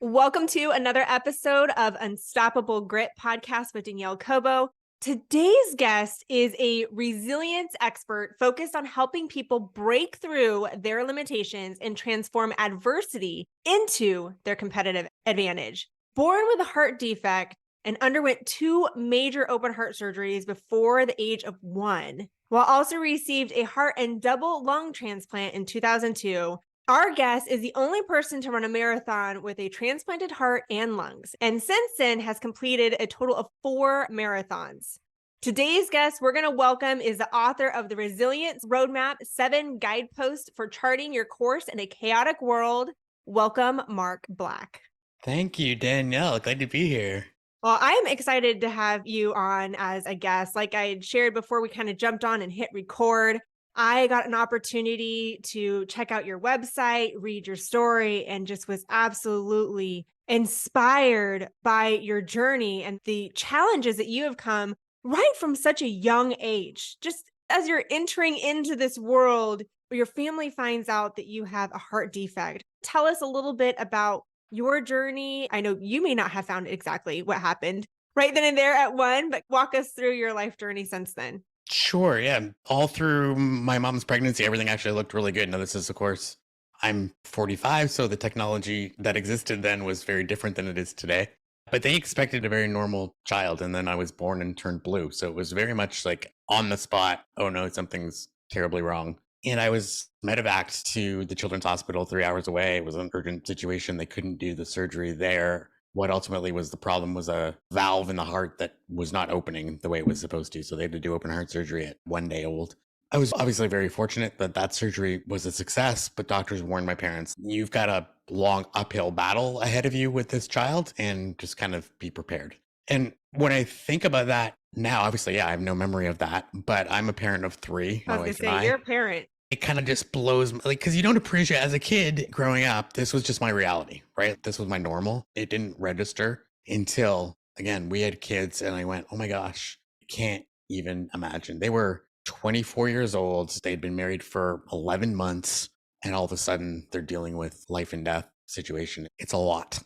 Welcome to another episode of Unstoppable Grit podcast with Danielle Cobo. Today's guest is a resilience expert focused on helping people break through their limitations and transform adversity into their competitive advantage. Born with a heart defect and underwent 2 major open heart surgeries before the age of 1, while also received a heart and double lung transplant in 2002. Our guest is the only person to run a marathon with a transplanted heart and lungs, and since then has completed a total of 4 marathons. Today's guest we're going to welcome is the author of the Resilience Roadmap, 7 Guideposts for Charting Your Course in a Chaotic World. Welcome, Mark Black. Thank you, Danielle. Glad to be here. Well, I'm excited to have you on as a guest. Like I had shared before we kind of jumped on and hit record, I got an opportunity to check out your website, read your story, and just was absolutely inspired by your journey and the challenges that you have come right from such a young age. Just as you're entering into this world where your family finds out that you have a heart defect. Tell us a little bit about your journey. I know you may not have found exactly what happened right then and there at 1, but walk us through your life journey since then. Sure, yeah. All through my mom's pregnancy, everything actually looked really good. Now, this is, of course, I'm 45, so the technology that existed then was very different than it is today. But they expected a very normal child, and then I was born and turned blue. So it was very much like on the spot, oh no, something's terribly wrong. And I was medevaced to the Children's Hospital 3 hours away. It was an urgent situation. They couldn't do the surgery there. What ultimately was the problem was a valve in the heart that was not opening the way it was supposed to. So they had to do open heart surgery at 1 day old. I was obviously very fortunate that surgery was a success, but doctors warned my parents, you've got a long uphill battle ahead of you with this child and just kind of be prepared. And when I think about that now, obviously, yeah, I have no memory of that, but I'm a parent of 3, I my was going wife to and say, I. you're a parent. It kind of just blows, like, because you don't appreciate, as a kid growing up, this was just my reality, right? This was my normal. It didn't register until, again, we had kids and I went, oh my gosh, I can't even imagine. They were 24 years old. They'd been married for 11 months. And all of a sudden they're dealing with life and death situation. It's a lot.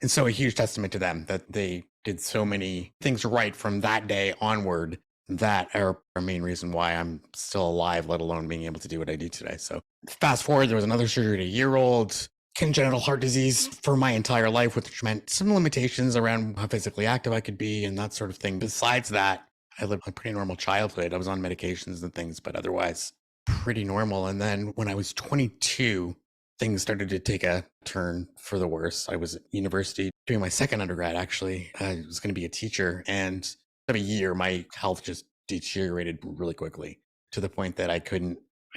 And so a huge testament to them that they did so many things right from that day onward that are a main reason why I'm still alive, let alone being able to do what I do today. So fast forward, there was another surgery at 1-year-old, congenital heart disease for my entire life, which meant some limitations around how physically active I could be and that sort of thing. Besides that, I lived a pretty normal childhood. I was on medications and things, but otherwise pretty normal. And then when I was 22, things started to take a turn for the worse. I was at university doing my second undergrad, actually. I was going to be a teacher. And of a year, my health just deteriorated really quickly to the point that I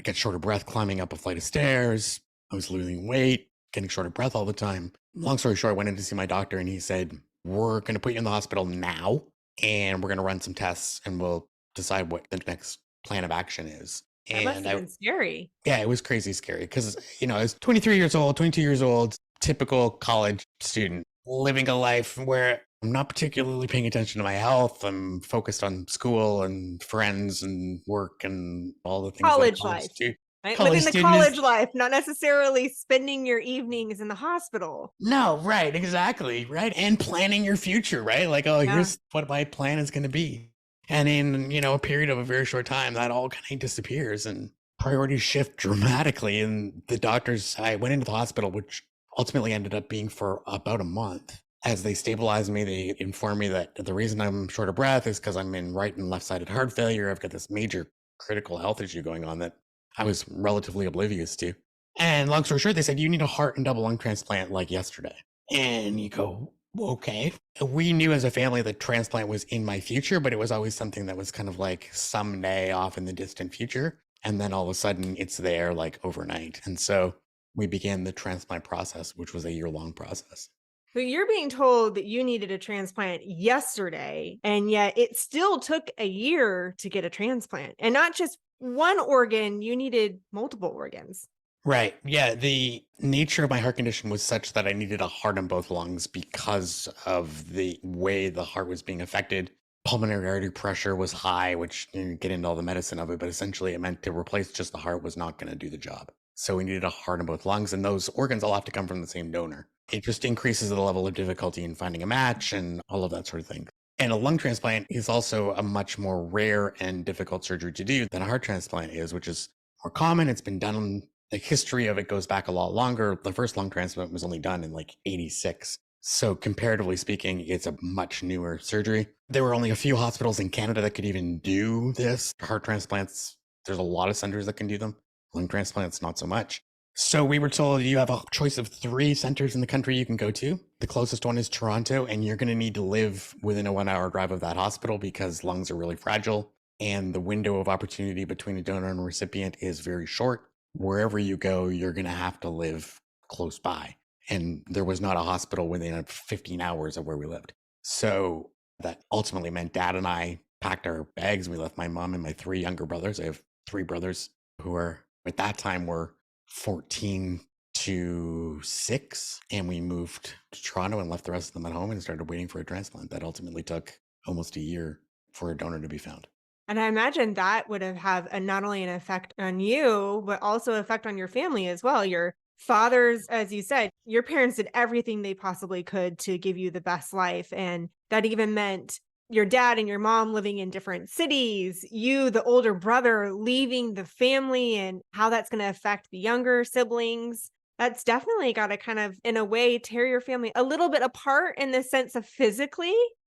got short of breath climbing up a flight of stairs. I was losing weight, getting short of breath all the time. Long story short, I went in to see my doctor and he said, we're going to put you in the hospital now and we're going to run some tests and we'll decide what the next plan of action is. That must And have been scary. yeah, it was crazy scary because, I was 23 years old, 22 years old, typical college student, living a life where I'm not particularly paying attention to my health. I'm focused on school and friends and work and all the things that a College college life, student, right? college Living the student is. college life, not necessarily spending your evenings in the hospital. No, right, exactly, right. And planning your future, right? Like, oh, Yeah. here's what my plan is going to be. And in, a period of a very short time, that all kind of disappears and priorities shift dramatically. And I went into the hospital, which ultimately ended up being for about a month. As they stabilized me, they informed me that the reason I'm short of breath is because I'm in right and left-sided heart failure. I've got this major critical health issue going on that I was relatively oblivious to. And long story short, they said, you need a heart and double lung transplant like yesterday. And you go, okay. We knew as a family that transplant was in my future, but it was always something that was kind of like someday off in the distant future. And then all of a sudden it's there like overnight. And so we began the transplant process, which was a year-long process. So you're being told that you needed a transplant yesterday, and yet it still took a year to get a transplant. And not just one organ, you needed multiple organs. Right. Yeah. The nature of my heart condition was such that I needed a heart in both lungs because of the way the heart was being affected. Pulmonary artery pressure was high, which you get into all the medicine of it, but essentially it meant to replace just the heart was not going to do the job. So we needed a heart and both lungs, and those organs all have to come from the same donor. It just increases the level of difficulty in finding a match and all of that sort of thing. And a lung transplant is also a much more rare and difficult surgery to do than a heart transplant is, which is more common. It's been done. The history of it goes back a lot longer. The first lung transplant was only done in like 86. So comparatively speaking, it's a much newer surgery. There were only a few hospitals in Canada that could even do this. Heart transplants, there's a lot of centers that can do them. Lung transplants, not so much. So we were told you have a choice of 3 centers in the country you can go to. The closest one is Toronto, and you're going to need to live within a 1-hour drive of that hospital because lungs are really fragile. And the window of opportunity between a donor and a recipient is very short. Wherever you go, you're going to have to live close by. And there was not a hospital within 15 hours of where we lived. So that ultimately meant Dad and I packed our bags. We left my mom and my 3 younger brothers. I have 3 brothers who are, at that time, were 14 to 6. And we moved to Toronto and left the rest of them at home and started waiting for a transplant. That ultimately took almost a year for a donor to be found. And I imagine that would have not only an effect on you, but also effect on your family as well. Your fathers, as you said, your parents did everything they possibly could to give you the best life. And that even meant your dad and your mom living in different cities, you, the older brother, leaving the family, and how that's going to affect the younger siblings. That's definitely got to kind of, in a way, tear your family a little bit apart in the sense of physically.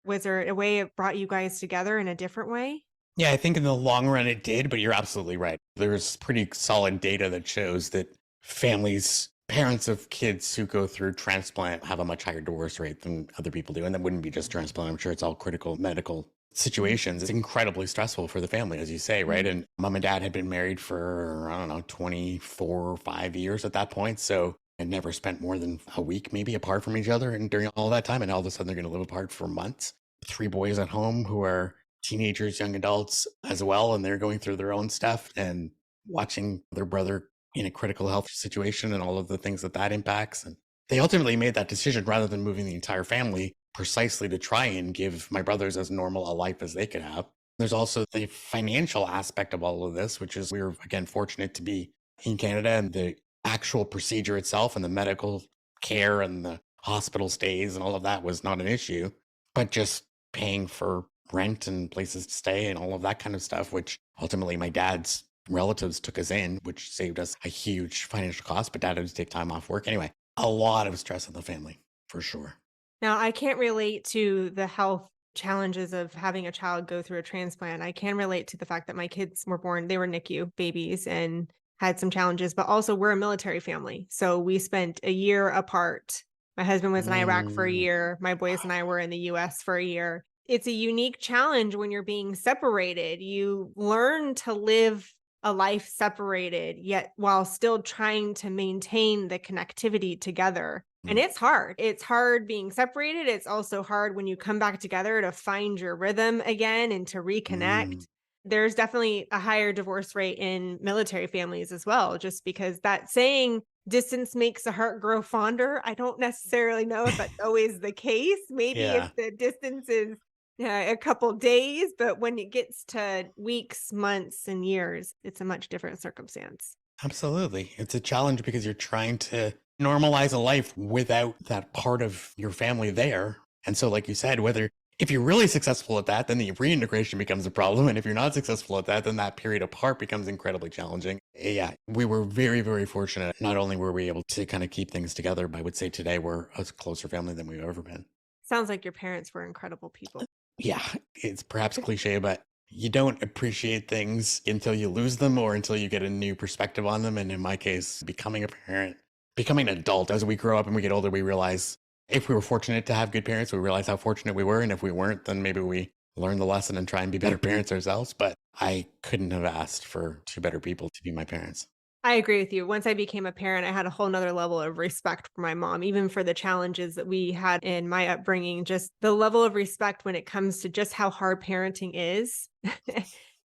Was there a way it brought you guys together in a different way? Yeah, I think in the long run it did, but you're absolutely right. There's pretty solid data that shows that families, parents of kids who go through transplant have a much higher divorce rate than other people do. And that wouldn't be just transplant. I'm sure it's all critical medical situations. It's incredibly stressful for the family, as you say, right? And mom and dad had been married for, I don't know, 24 or 5 years at that point. So had never spent more than a week maybe apart from each other. And during all that time, and all of a sudden they're going to live apart for months. 3 boys at home who are teenagers, young adults as well, and they're going through their own stuff and watching their brother in a critical health situation and all of the things that that impacts. And they ultimately made that decision rather than moving the entire family precisely to try and give my brothers as normal a life as they could have. There's also the financial aspect of all of this, which is we were, again, fortunate to be in Canada, and the actual procedure itself and the medical care and the hospital stays and all of that was not an issue, but just paying for rent and places to stay and all of that kind of stuff, which ultimately my dad's relatives took us in, which saved us a huge financial cost, but dad had to take time off work. Anyway, a lot of stress on the family for sure. Now, I can't relate to the health challenges of having a child go through a transplant. I can relate to the fact that my kids were born, they were NICU babies and had some challenges, but also we're a military family. So we spent a year apart. My husband was in Iraq for a Mm, year. My boys and I were in the US for a year. It's a unique challenge when you're being separated. You learn to live a life separated, yet while still trying to maintain the connectivity together. And mm, it's hard. It's hard being separated. It's also hard when you come back together to find your rhythm again and to reconnect. mm. There's definitely a higher divorce rate in military families as well, just because that saying, distance makes the heart grow fonder. I don't necessarily know if that's always the case. Maybe if Yeah, the distance is a couple days, but when it gets to weeks, months, and years, it's a much different circumstance. absolutely. It's a challenge because you're trying to normalize a life without that part of your family there. And so, like you said, whether if you're really successful at that, then the reintegration becomes a problem. And if you're not successful at that, then that period apart becomes incredibly challenging. Yeah, we were very, very fortunate. Not only were we able to kind of keep things together, but I would say today we're a closer family than we've ever been. Sounds like your parents were incredible people. Yeah, it's perhaps cliche, but you don't appreciate things until you lose them or until you get a new perspective on them. And in my case, becoming a parent, becoming an adult, as we grow up and we get older, we realize if we were fortunate to have good parents, we realize how fortunate we were. And if we weren't, then maybe we learn the lesson and try and be better parents ourselves. But I couldn't have asked for 2 better people to be my parents. I agree with you. Once I became a parent, I had a whole nother level of respect for my mom, even for the challenges that we had in my upbringing, just the level of respect when it comes to just how hard parenting is.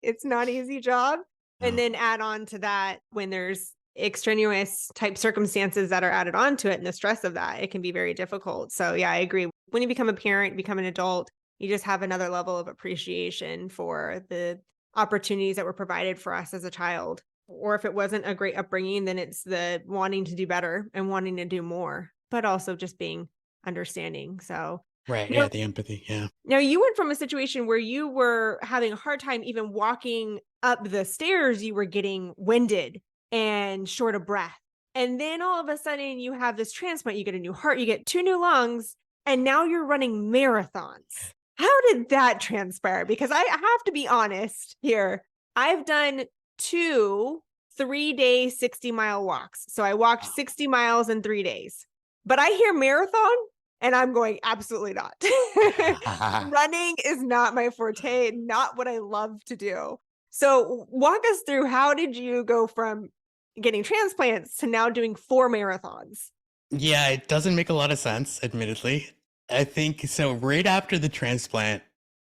It's not an easy job. And Oh, then add on to that when there's extraneous type circumstances that are added on to it and the stress of that, it can be very difficult. So yeah, I agree. When you become a parent, become an adult, you just have another level of appreciation for the opportunities that were provided for us as a child. Or if it wasn't a great upbringing, then it's the wanting to do better and wanting to do more, but also just being understanding. So, Right. now, Yeah. The empathy. Yeah. now you went from a situation where you were having a hard time even walking up the stairs, you were getting winded and short of breath. And then all of a sudden you have this transplant, you get a new heart, you get two new lungs, and now you're running marathons. How did that transpire? Because I have to be honest here. I've done two 3-day 60-mile walks. So I walked 60 miles in 3 days. But I hear marathon and I'm going, absolutely not. Wow. Running is not my forte, not what I love to do. So walk us through, how did you go from getting transplants to now doing 4 marathons? Yeah, it doesn't make a lot of sense, admittedly. I think so. Right after the transplant,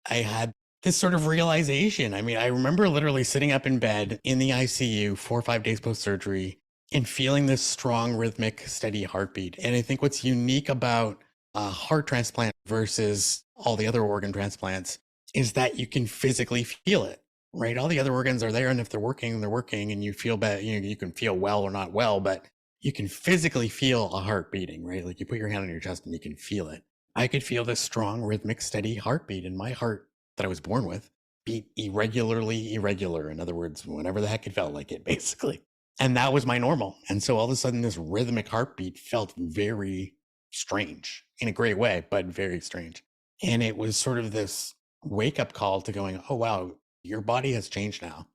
I had this sort of realization. I mean, I remember literally sitting up in bed in the ICU 4 or 5 days post surgery and feeling this strong, rhythmic, steady heartbeat. And I think what's unique about a heart transplant versus all the other organ transplants is that you can physically feel it, right? All the other organs are there, and if they're working, and you feel bad, you can feel well or not well, but you can physically feel a heart beating, right? Like you put your hand on your chest and you can feel it. I could feel this strong, rhythmic, steady heartbeat, and my heart that I was born with beat irregularly irregular. In other words, whenever the heck it felt like it, basically. And that was my normal. And so all of a sudden, this rhythmic heartbeat felt very strange in a great way, but very strange. And it was sort of this wake up call to going, oh, wow, your body has changed now.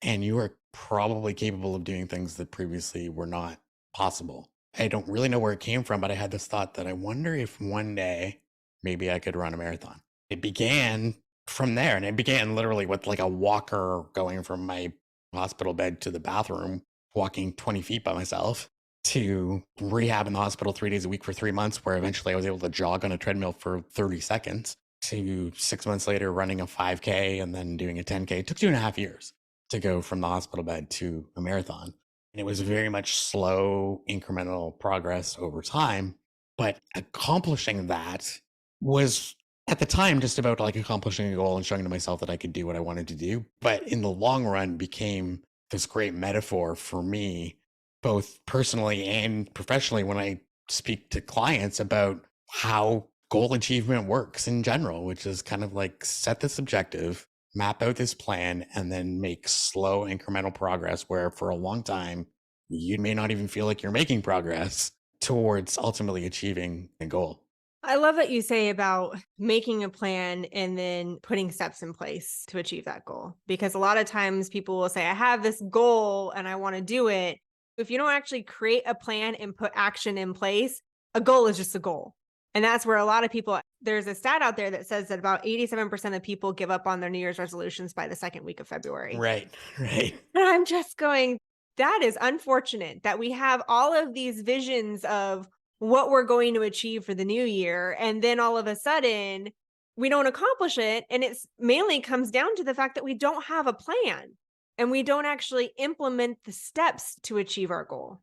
And you are probably capable of doing things that previously were not possible. I don't really know where it came from, but I had this thought that I wonder if one day maybe I could run a marathon. It began from there, and it began literally with like a walker going from my hospital bed to the bathroom, walking 20 feet by myself, to rehab in the hospital 3 days a week for 3 months, where eventually I was able to jog on a treadmill for 30 seconds, to 6 months later running a 5K and then doing a 10K. It took 2.5 years to go from the hospital bed to a marathon. And it was very much slow, incremental progress over time. But accomplishing that was at the time just about like accomplishing a goal and showing to myself that I could do what I wanted to do. But in the long run became this great metaphor for me, both personally and professionally, when I speak to clients about how goal achievement works in general, which is kind of like set this objective, map out this plan, and then make slow incremental progress where for a long time you may not even feel like you're making progress towards ultimately achieving a goal. I love what you say about making a plan and then putting steps in place to achieve that goal. Because a lot of times people will say, I have this goal and I want to do it. If you don't actually create a plan and put action in place, a goal is just a goal. And that's where a lot of people, there's a stat out there that says that about 87% of people give up on their New Year's resolutions by the second week of February. Right, right. And I'm just going, that is unfortunate that we have all of these visions of what we're going to achieve for the new year. And then all of a sudden, we don't accomplish it. And it's mainly comes down to the fact that we don't have a plan and we don't actually implement the steps to achieve our goal.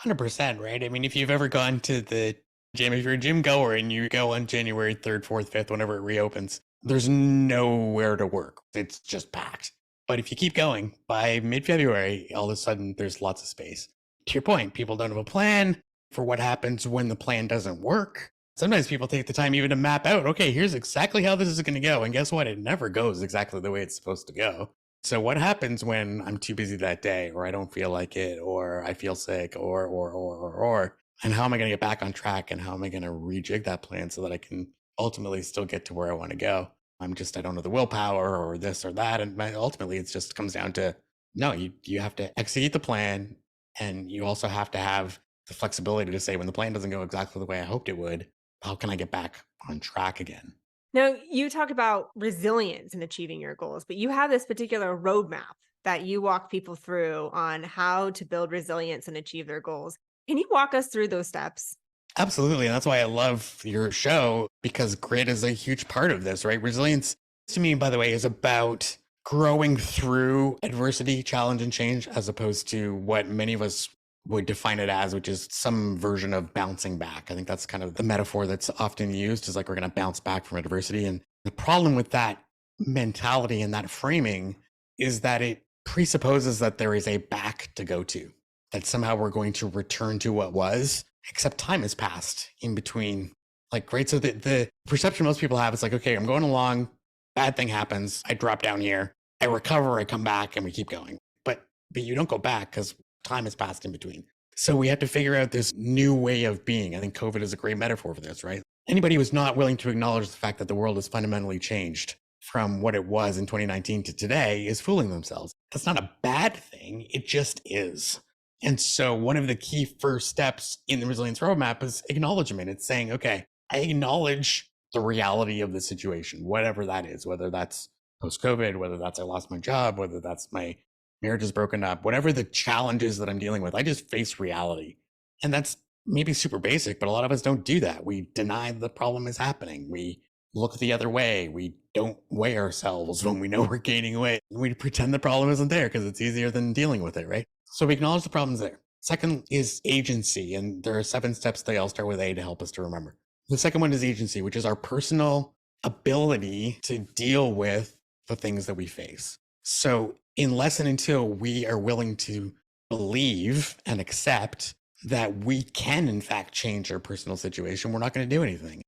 100%, right? I mean, if you've ever gone to the gym, if you're a gym goer and you go on January 3rd, 4th, 5th, whenever it reopens, there's nowhere to work. It's just packed. But if you keep going, by mid-February, all of a sudden there's lots of space. To your point, people don't have a plan for what happens when the plan doesn't work. Sometimes people take the time even to map out, okay, here's exactly how this is going to go. And guess what? It never goes exactly the way it's supposed to go. So what happens when I'm too busy that day, or I don't feel like it, or I feel sick, or, and how am I going to get back on track? And how am I going to rejig that plan so that I can ultimately still get to where I want to go? I don't know the willpower or this or that. And ultimately it just comes down to, no, you have to execute the plan. And you also have to have the flexibility to say, when the plan doesn't go exactly the way I hoped it would, how can I get back on track again? Now, you talk about resilience in achieving your goals, but you have this particular roadmap that you walk people through on how to build resilience and achieve their goals. Can you walk us through those steps? Absolutely. And that's why I love your show, because grit is a huge part of this, right? Resilience to me, by the way, is about growing through adversity, challenge, and change, as opposed to what many of us would define it as, which is some version of bouncing back. I think that's kind of the metaphor that's often used, is like we're going to bounce back from adversity. And the problem with that mentality and that framing is that it presupposes that there is a back to go to, that somehow we're going to return to what was, except time has passed in between. Like, right. So the perception most people have is like, okay, I'm going along, bad thing happens, I drop down here, I recover, I come back, and we keep going. But you don't go back because time has passed in between. So we have to figure out this new way of being. I think COVID is a great metaphor for this, right? Anybody who's not willing to acknowledge the fact that the world has fundamentally changed from what it was in 2019 to today is fooling themselves. That's not a bad thing. It just is. And so one of the key first steps in the resilience roadmap is acknowledgement. It's saying, okay, I acknowledge the reality of the situation, whatever that is, whether that's post-COVID, whether that's I lost my job, whether that's my marriage is broken up, whatever the challenges that I'm dealing with, I just face reality. And that's maybe super basic, but a lot of us don't do that. We deny the problem is happening. We look the other way. We don't weigh ourselves when we know we're gaining weight. We pretend the problem isn't there because it's easier than dealing with it, right? So we acknowledge the problem's there. Second is agency. And there are 7 steps. They all start with A to help us to remember. The second one is agency, which is our personal ability to deal with the things that we face. So unless and until we are willing to believe and accept that we can, in fact, change our personal situation, we're not going to do anything.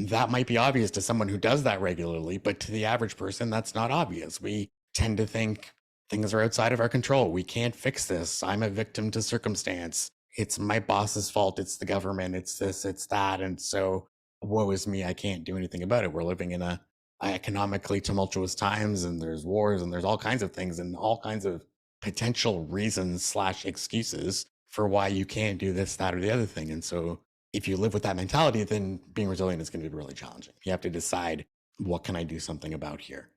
That might be obvious to someone who does that regularly, but to the average person, that's not obvious. We tend to think things are outside of our control. We can't fix this. I'm a victim to circumstance. It's my boss's fault. It's the government. It's this, it's that. And so woe is me. I can't do anything about it. We're living in a economically tumultuous times, and there's wars, and there's all kinds of things and all kinds of potential reasons / excuses for why you can't do this, that, or the other thing. And so if you live with that mentality, then being resilient is going to be really challenging. You have to decide, what can I do something about here?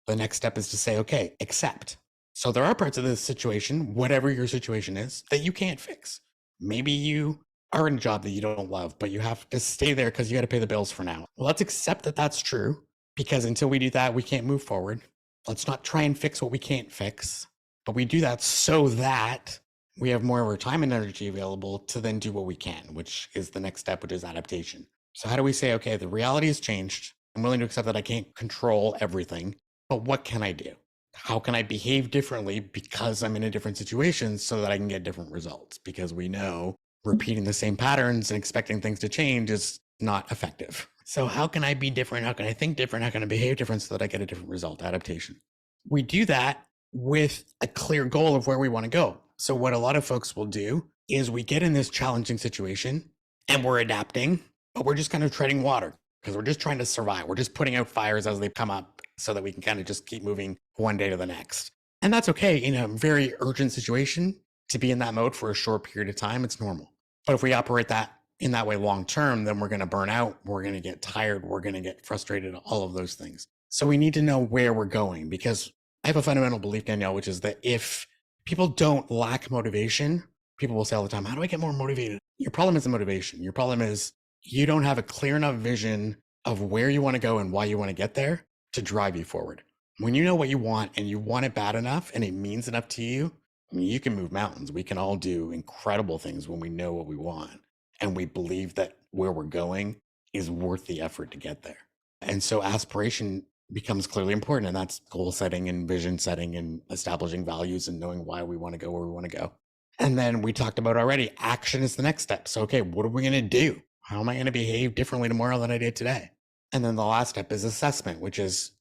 The next step is to say, okay, accept. So there are parts of this situation, whatever your situation is, that you can't fix. Maybe you are in a job that you don't love, but you have to stay there because you got to pay the bills for now. Well, let's accept that that's true, because until we do that, we can't move forward. Let's not try and fix what we can't fix, but we do that so that we have more of our time and energy available to then do what we can, which is the next step, which is adaptation. So how do we say, okay, the reality has changed. I'm willing to accept that I can't control everything, but what can I do? How can I behave differently because I'm in a different situation so that I can get different results? Because we know repeating the same patterns and expecting things to change is not effective. So how can I be different? How can I think different? How can I behave different so that I get a different result? Adaptation. We do that with a clear goal of where we want to go. So what a lot of folks will do is we get in this challenging situation and we're adapting, but we're just kind of treading water because we're just trying to survive. We're just putting out fires as they come up so that we can kind of just keep moving one day to the next. And that's okay in a very urgent situation. To be in that mode for a short period of time, it's normal. But if we operate that in that way long term, then we're going to burn out, we're going to get tired, we're going to get frustrated, all of those things. So we need to know where we're going, because I have a fundamental belief, Danielle, which is that if people don't lack motivation, people will say all the time, how do I get more motivated? Your problem isn't motivation. Your problem is you don't have a clear enough vision of where you want to go and why you want to get there to drive you forward. When you know what you want and you want it bad enough and it means enough to you, I mean, you can move mountains. We can all do incredible things when we know what we want and we believe that where we're going is worth the effort to get there. And so aspiration becomes clearly important, and that's goal setting and vision setting and establishing values and knowing why we want to go where we want to go. And then we talked about already, action is the next step. So, okay, what are we going to do? How am I going to behave differently tomorrow than I did today? And then the last step is assessment, which is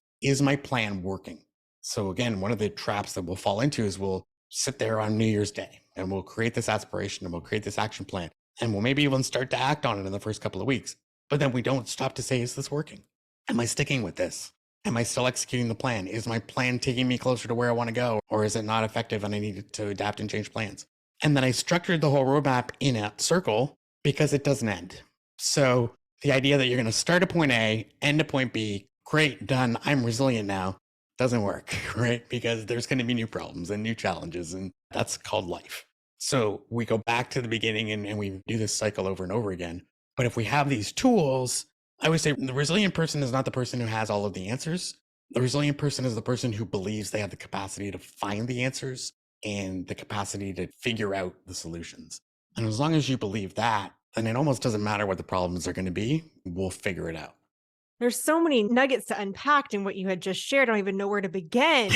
my plan working? So again, one of the traps that we'll fall into is we'll sit there on New Year's Day and we'll create this aspiration and we'll create this action plan. And we'll maybe even start to act on it in the first couple of weeks. But then we don't stop to say, is this working? Am I sticking with this? Am I still executing the plan? Is my plan taking me closer to where I want to go? Or is it not effective and I need to adapt and change plans? And then I structured the whole roadmap in a circle because it doesn't end. So the idea that you're going to start at point A, end at point B, great, done, I'm resilient now, doesn't work, right? Because there's going to be new problems and new challenges, and that's called life. So we go back to the beginning and we do this cycle over and over again. But if we have these tools, I would say the resilient person is not the person who has all of the answers. The resilient person is the person who believes they have the capacity to find the answers and the capacity to figure out the solutions. And as long as you believe that, then it almost doesn't matter what the problems are going to be. We'll figure it out. There's so many nuggets to unpack in what you had just shared. I don't even know where to begin.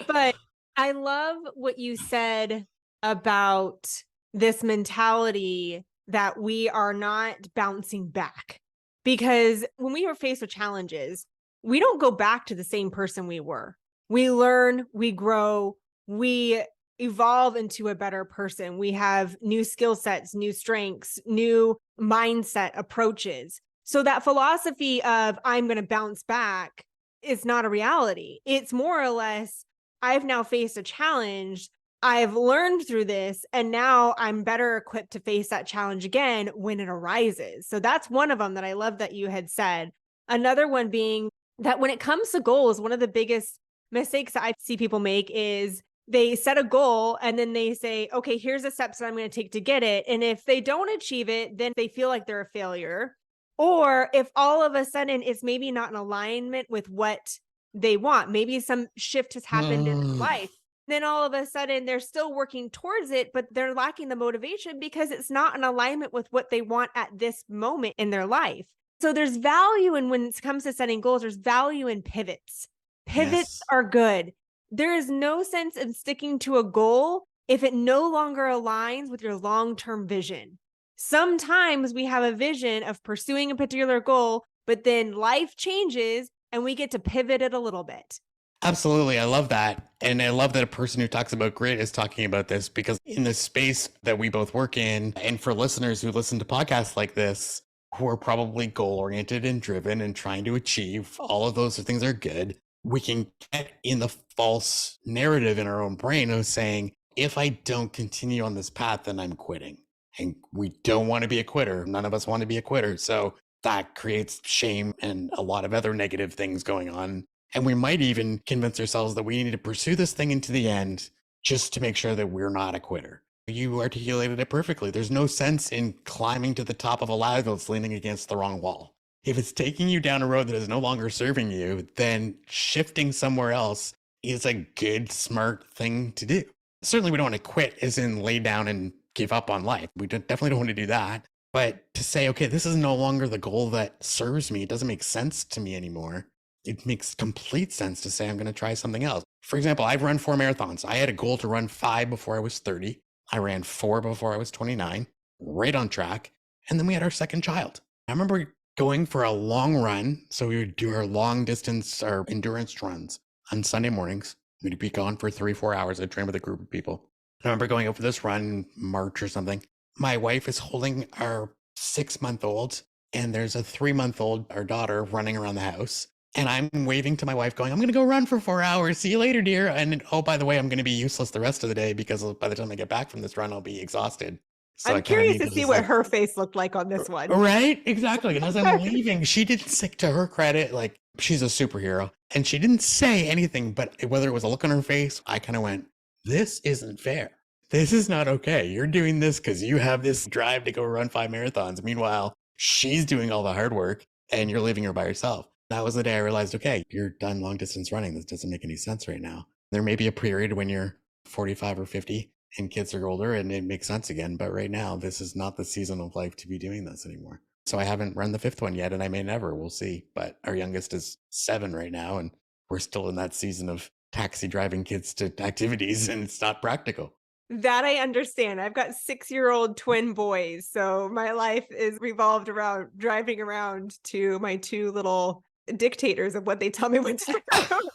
But I love what you said about this mentality that we are not bouncing back. Because when we are faced with challenges, we don't go back to the same person we were. We learn, we grow, we evolve into a better person. We have new skill sets, new strengths, new mindset approaches. So that philosophy of I'm going to bounce back is not a reality. It's more or less, I've now faced a challenge. I've learned through this, and now I'm better equipped to face that challenge again when it arises. So that's one of them that I love that you had said. Another one being that when it comes to goals, one of the biggest mistakes that I see people make is they set a goal and then they say, okay, here's the steps that I'm going to take to get it. And if they don't achieve it, then they feel like they're a failure. Or if all of a sudden it's maybe not in alignment with what they want, maybe some shift has happened in their Mm, life, then all of a sudden they're still working towards it, but they're lacking the motivation because it's not in alignment with what they want at this moment in their life. So there's value in when it comes to setting goals, there's value in pivots. Pivots yes. are good. There is no sense in sticking to a goal if it no longer aligns with your long-term vision. Sometimes we have a vision of pursuing a particular goal, but then life changes and we get to pivot it a little bit. Absolutely. I love that. And I love that a person who talks about grit is talking about this because in the space that we both work in, and for listeners who listen to podcasts like this, who are probably goal oriented and driven and trying to achieve, all of those things are good. We can get in the false narrative in our own brain of saying, if I don't continue on this path, then I'm quitting. And we don't want to be a quitter. None of us want to be a quitter. So that creates shame and a lot of other negative things going on. And we might even convince ourselves that we need to pursue this thing into the end just to make sure that we're not a quitter. You articulated it perfectly. There's no sense in climbing to the top of a ladder that's leaning against the wrong wall. If it's taking you down a road that is no longer serving you, then shifting somewhere else is a good, smart thing to do. Certainly, we don't want to quit, as in lay down and give up on life. We definitely don't want to do that. But to say, okay, this is no longer the goal that serves me, it doesn't make sense to me anymore. It makes complete sense to say I'm going to try something else. For example, I've run 4 marathons. I had a goal to run 5 before I was 30. I ran 4 before I was 29, right on track. And then we had our second child. I remember going for a long run. So we would do our long distance, our endurance runs on Sunday mornings. We'd be gone for 3-4 hours. I'd train with a group of people. I remember going out for this run in March or something. My wife is holding our 6-month-old, and there's a 3-month-old, our daughter, running around the house. And I'm waving to my wife going, I'm going to go run for 4 hours. See you later, dear. And oh, by the way, I'm going to be useless the rest of the day because by the time I get back from this run, I'll be exhausted. So I I'm kind of curious need to to see just what like, her face looked like on this one. right? Exactly. And as I'm leaving, she didn't say, to her credit, like she's a superhero. And she didn't say anything, but whether it was a look on her face, I kind of went, this isn't fair. This is not okay. You're doing this because you have this drive to go run 5 marathons. Meanwhile, she's doing all the hard work and you're leaving her by herself. That was the day I realized, okay, you're done long distance running. This doesn't make any sense right now. There may be a period when you're 45 or 50 and kids are older and it makes sense again. But right now, this is not the season of life to be doing this anymore. So I haven't run the 5th one yet, and I may never. We'll see. But our youngest is 7 right now, and we're still in that season of taxi driving kids to activities, and it's not practical. That I understand. I've got 6-year-old twin boys. So my life is revolved around driving around to my 2 little dictators of what they tell me what to do.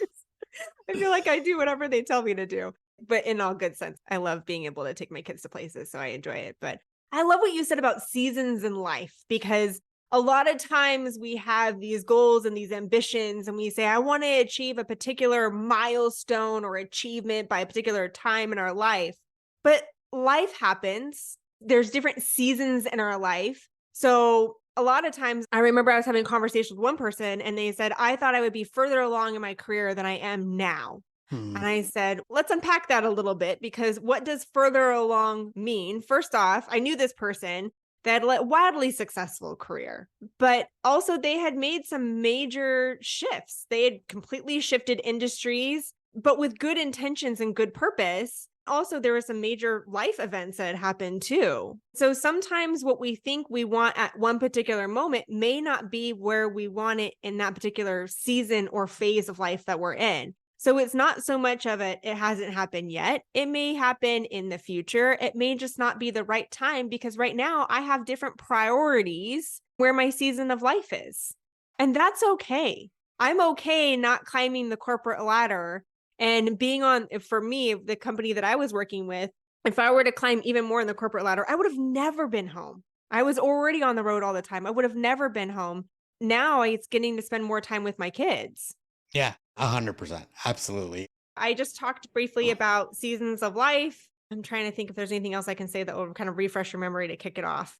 I feel like I do whatever they tell me to do, but in all good sense. I love being able to take my kids to places, so I enjoy it. But I love what you said about seasons in life, because a lot of times we have these goals and these ambitions, and we say, I want to achieve a particular milestone or achievement by a particular time in our life. But life happens. There's different seasons in our life. So a lot of times I remember I was having a conversation with one person and they said, I thought I would be further along in my career than I am now. Hmm. And I said, let's unpack that a little bit, because what does further along mean? First off, I knew this person that had a wildly successful career, but also they had made some major shifts. They had completely shifted industries, but with good intentions and good purpose. Also, there were some major life events that had happened too. So sometimes what we think we want at one particular moment may not be where we want it in that particular season or phase of life that we're in. So it's not so much of it hasn't happened yet. It may happen in the future. It may just not be the right time because right now I have different priorities where my season of life is. And that's okay. I'm okay not climbing the corporate ladder and being on, for me, the company that I was working with, if I were to climb even more in the corporate ladder, I would have never been home. I was already on the road all the time. I would have never been home. Now it's getting to spend more time with my kids. Yeah, 100%. Absolutely. I just talked briefly about seasons of life. I'm trying to think if there's anything else I can say that will kind of refresh your memory to kick it off.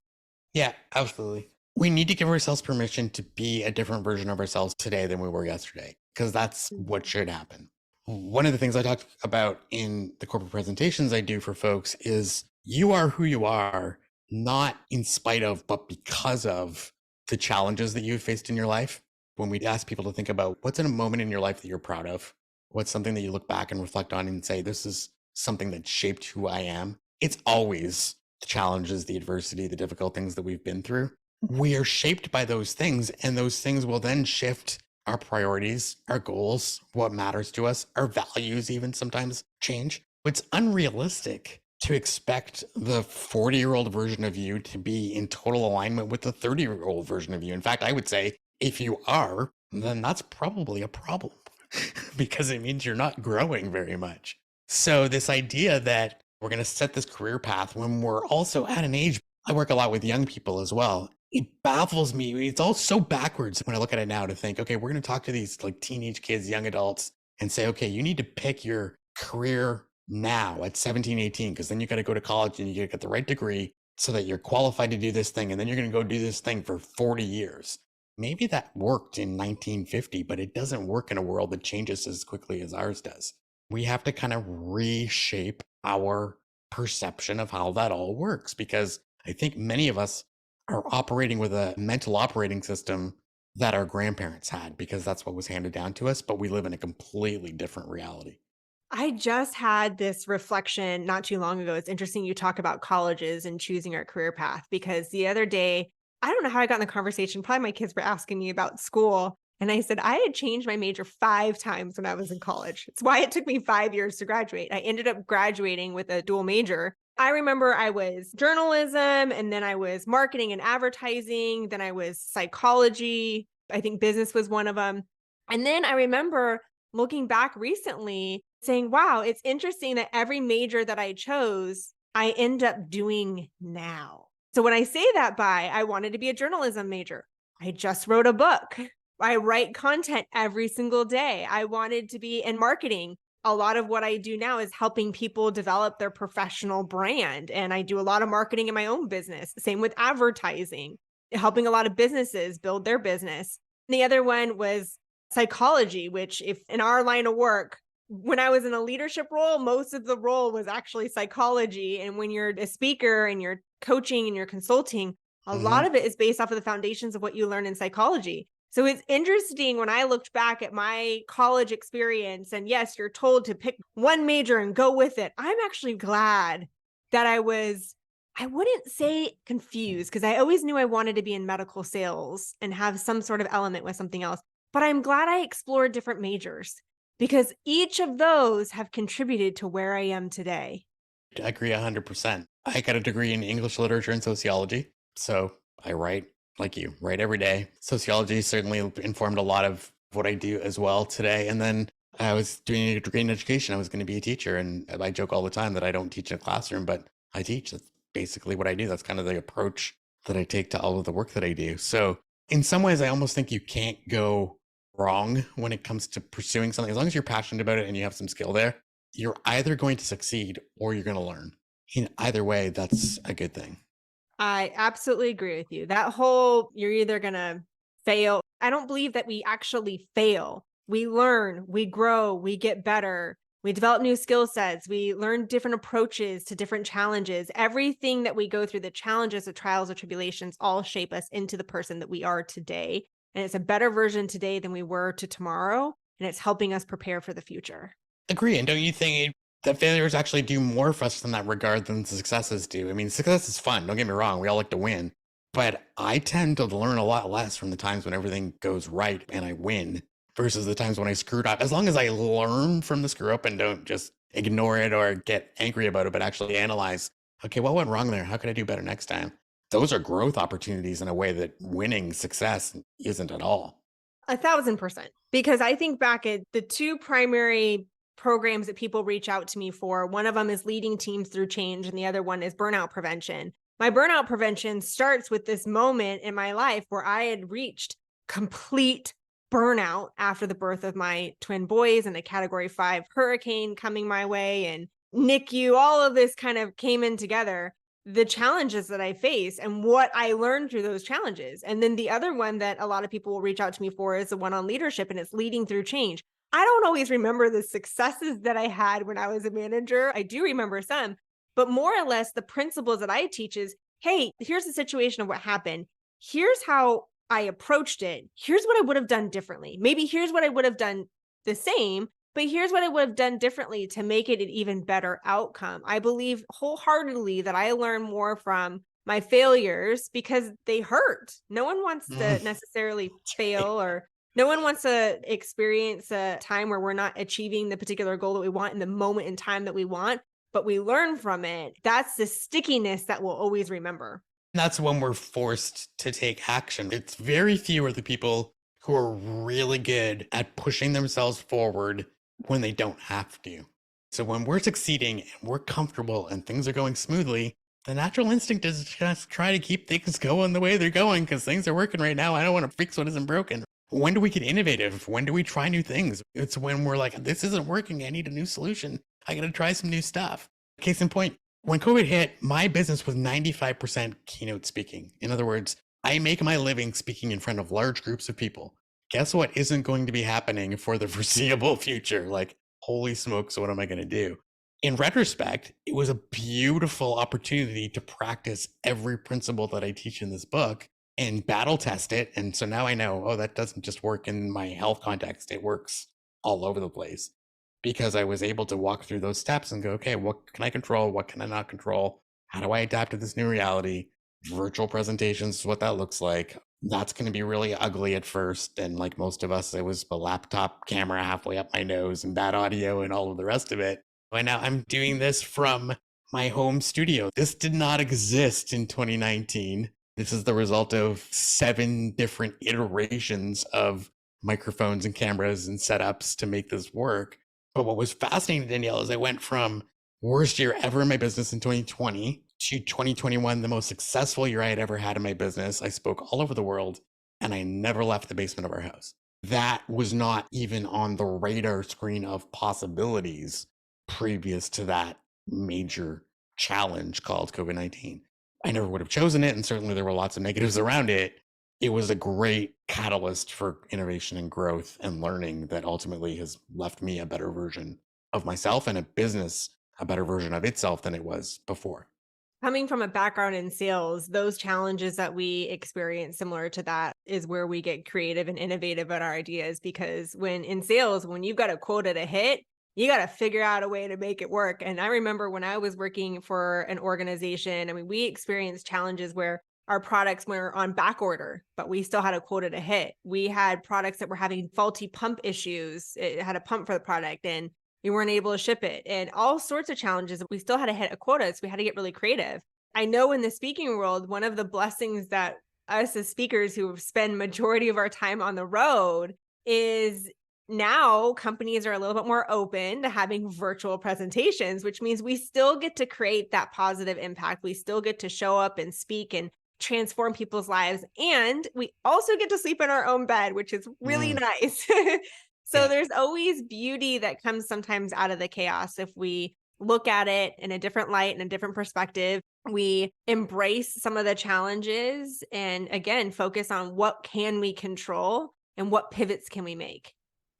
Yeah, absolutely. We need to give ourselves permission to be a different version of ourselves today than we were yesterday, because that's what should happen. One of the things I talk about in the corporate presentations I do for folks is you are who you are, not in spite of, but because of the challenges that you've faced in your life. When we ask people to think about what's in a moment in your life that you're proud of, what's something that you look back and reflect on and say, this is something that shaped who I am, it's always the challenges, the adversity, the difficult things that we've been through. We are shaped by those things, and those things will then shift our priorities, our goals, what matters to us, our values even sometimes change. It's unrealistic to expect the 40-year-old version of you to be in total alignment with the 30-year-old version of you. In fact, I would say if you are, then that's probably a problem because it means you're not growing very much. So this idea that we're going to set this career path when we're also at an age, I work a lot with young people as well. It baffles me. It's all so backwards when I look at it now to think, okay, we're going to talk to these like teenage kids, young adults and say, okay, you need to pick your career now at 17, 18, because then you got to go to college and you got to get the right degree so that you're qualified to do this thing. And then you're going to go do this thing for 40 years. Maybe that worked in 1950, but it doesn't work in a world that changes as quickly as ours does. We have to kind of reshape our perception of how that all works, because I think many of us are operating with a mental operating system that our grandparents had because that's what was handed down to us, but we live in a completely different reality. I just had this reflection not too long ago. It's interesting you talk about colleges and choosing our career path because the other day, I don't know how I got in the conversation. Probably my kids were asking me about school. And I said, I had changed my major 5 times when I was in college. It's why it took me 5 years to graduate. I ended up graduating with a dual major. I remember I was journalism and then I was marketing and advertising. Then I was psychology. I think business was one of them. And then I remember looking back recently saying, wow, it's interesting that every major that I chose, I end up doing now. So when I say that I wanted to be a journalism major. I just wrote a book. I write content every single day. I wanted to be in marketing. A lot of what I do now is helping people develop their professional brand. And I do a lot of marketing in my own business. Same with advertising, helping a lot of businesses build their business. And the other one was psychology, which if in our line of work, when I was in a leadership role, most of the role was actually psychology. And when you're a speaker and you're coaching and you're consulting, a lot of it is based off of the foundations of what you learn in psychology. So it's interesting when I looked back at my college experience, and yes, you're told to pick one major and go with it. I'm actually glad that I wouldn't say confused because I always knew I wanted to be in medical sales and have some sort of element with something else. But I'm glad I explored different majors because each of those have contributed to where I am today. I agree 100%. I got a degree in English literature and sociology. So I write like you, write every day. Sociology certainly informed a lot of what I do as well today. And then I was doing a degree in education. I was going to be a teacher. And I joke all the time that I don't teach in a classroom, but I teach. That's basically what I do. That's kind of the approach that I take to all of the work that I do. So in some ways, I almost think you can't go wrong when it comes to pursuing something. As long as you're passionate about it and you have some skill there, you're either going to succeed or you're going to learn. In either way, that's a good thing. I absolutely agree with you. That whole, you're either going to fail. I don't believe that we actually fail. We learn, we grow, we get better, we develop new skill sets, we learn different approaches to different challenges. Everything that we go through, the challenges, the trials, the tribulations, all shape us into the person that we are today. And it's a better version today than we were to tomorrow. And it's helping us prepare for the future. Agree. And don't you think that failures actually do more for us in that regard than successes do? I mean, success is fun. Don't get me wrong. We all like to win. But I tend to learn a lot less from the times when everything goes right and I win versus the times when I screwed up. As long as I learn from the screw up and don't just ignore it or get angry about it, but actually analyze, okay, what went wrong there? How could I do better next time? Those are growth opportunities in a way that winning success isn't at all. 1,000%. Because I think back at the two primary programs that people reach out to me for. One of them is leading teams through change, and the other one is burnout prevention. My burnout prevention starts with this moment in my life where I had reached complete burnout after the birth of my twin boys and a category 5 hurricane coming my way and NICU. All of this kind of came in together, the challenges that I face and what I learned through those challenges. And then the other one that a lot of people will reach out to me for is the one on leadership, and it's leading through change. I don't always remember the successes that I had when I was a manager. I do remember some, but more or less the principles that I teach is, hey, here's the situation of what happened. Here's how I approached it. Here's what I would have done differently. Maybe here's what I would have done the same, but here's what I would have done differently to make it an even better outcome. I believe wholeheartedly that I learn more from my failures because they hurt. No one wants to Mm. necessarily fail, or no one wants to experience a time where we're not achieving the particular goal that we want in the moment in time that we want, but we learn from it. That's the stickiness that we'll always remember. That's when we're forced to take action. It's very few are the people who are really good at pushing themselves forward when they don't have to. So when we're succeeding and we're comfortable and things are going smoothly, the natural instinct is just try to keep things going the way they're going because things are working right now. I don't want to fix what isn't broken. When do we get innovative? When do we try new things? It's when we're like, this isn't working. I need a new solution. I got to try some new stuff. Case in point, when COVID hit, my business was 95% keynote speaking. In other words, I make my living speaking in front of large groups of people. Guess what isn't going to be happening for the foreseeable future? Like, holy smokes, what am I going to do? In retrospect, it was a beautiful opportunity to practice every principle that I teach in this book and battle test it. And so now I know, oh, that doesn't just work in my health context, it works all over the place because I was able to walk through those steps and go, okay, what can I control? What can I not control? How do I adapt to this new reality? Virtual presentations is what that looks like. That's going to be really ugly at first. And like most of us, it was a laptop camera halfway up my nose and bad audio and all of the rest of it. But now I'm doing this from my home studio. This did not exist in 2019. This is the result of 7 different iterations of microphones and cameras and setups to make this work. But what was fascinating, Danielle, is I went from worst year ever in my business in 2020 to 2021, the most successful year I had ever had in my business. I spoke all over the world and I never left the basement of our house. That was not even on the radar screen of possibilities previous to that major challenge called COVID-19. I never would have chosen it. And certainly there were lots of negatives around it. It was a great catalyst for innovation and growth and learning that ultimately has left me a better version of myself and a business a better version of itself than it was before. Coming from a background in sales, those challenges that we experience similar to that is where we get creative and innovative at our ideas. Because when in sales, when you've got a quota to hit, you got to figure out a way to make it work. And I remember when I was working for an organization, I mean, we experienced challenges where our products were on back order, but we still had a quota to hit. We had products that were having faulty pump issues. It had a pump for the product and we weren't able to ship it, and all sorts of challenges. We still had to hit a quota. So we had to get really creative. I know in the speaking world, one of the blessings that us as speakers who spend majority of our time on the road is now companies are a little bit more open to having virtual presentations, which means we still get to create that positive impact. We still get to show up and speak and transform people's lives. And we also get to sleep in our own bed, which is really Mm, nice. So yeah. there's always beauty that comes sometimes out of the chaos if we look at it in a different light and a different perspective. We embrace some of the challenges and again, focus on what can we control and what pivots can we make.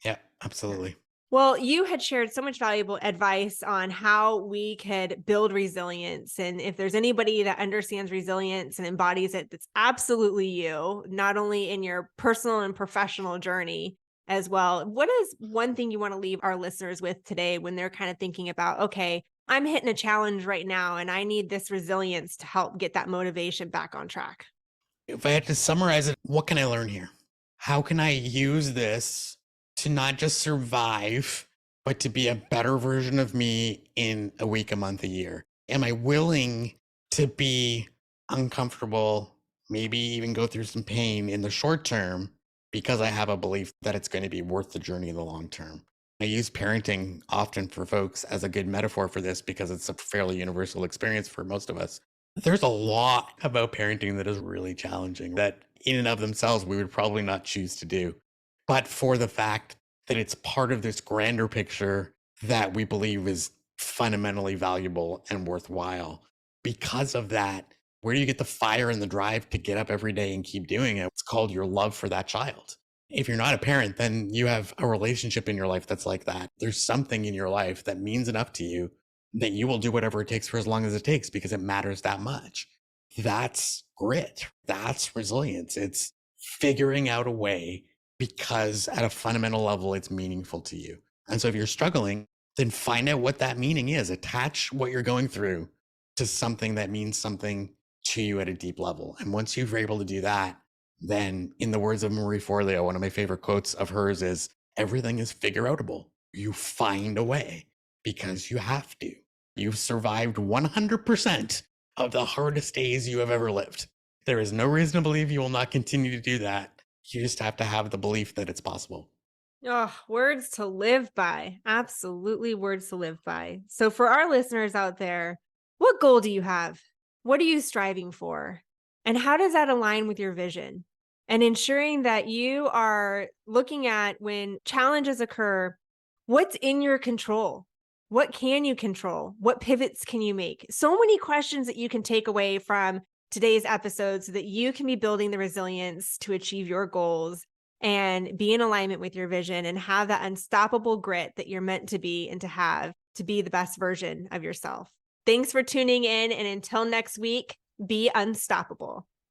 Yeah, Yeah. absolutely. Well, you had shared so much valuable advice on how we could build resilience. And if there's anybody that understands resilience and embodies it, that's absolutely you, not only in your personal and professional journey as well. What is one thing you want to leave our listeners with today when they're kind of thinking about, okay, I'm hitting a challenge right now and I need this resilience to help get that motivation back on track? If I had to summarize it, what can I learn here? How can I use this to not just survive, but to be a better version of me in a week, a month, a year? Am I willing to be uncomfortable, maybe even go through some pain in the short term because I have a belief that it's going to be worth the journey in the long term? I use parenting often for folks as a good metaphor for this because it's a fairly universal experience for most of us. There's a lot about parenting that is really challenging that in and of themselves we would probably not choose to do. But for the fact that it's part of this grander picture that we believe is fundamentally valuable and worthwhile. Because of that, where do you get the fire and the drive to get up every day and keep doing it? It's called your love for that child. If you're not a parent, then you have a relationship in your life that's like that. There's something in your life that means enough to you that you will do whatever it takes for as long as it takes because it matters that much. That's grit. That's resilience. It's figuring out a way because at a fundamental level, it's meaningful to you. And so if you're struggling, then find out what that meaning is. Attach what you're going through to something that means something to you at a deep level. And once you're able to do that, then in the words of Marie Forleo, one of my favorite quotes of hers is, everything is figureoutable. You find a way because you have to. You've survived 100% of the hardest days you have ever lived. There is no reason to believe you will not continue to do that. You just have to have the belief that it's possible. Oh, words to live by. Absolutely words to live by. So for our listeners out there, what goal do you have? What are you striving for? And how does that align with your vision? And ensuring that you are looking at when challenges occur, what's in your control? What can you control? What pivots can you make? So many questions that you can take away from today's episode so that you can be building the resilience to achieve your goals and be in alignment with your vision and have that unstoppable grit that you're meant to be and to have to be the best version of yourself. Thanks for tuning in. And until next week, be unstoppable.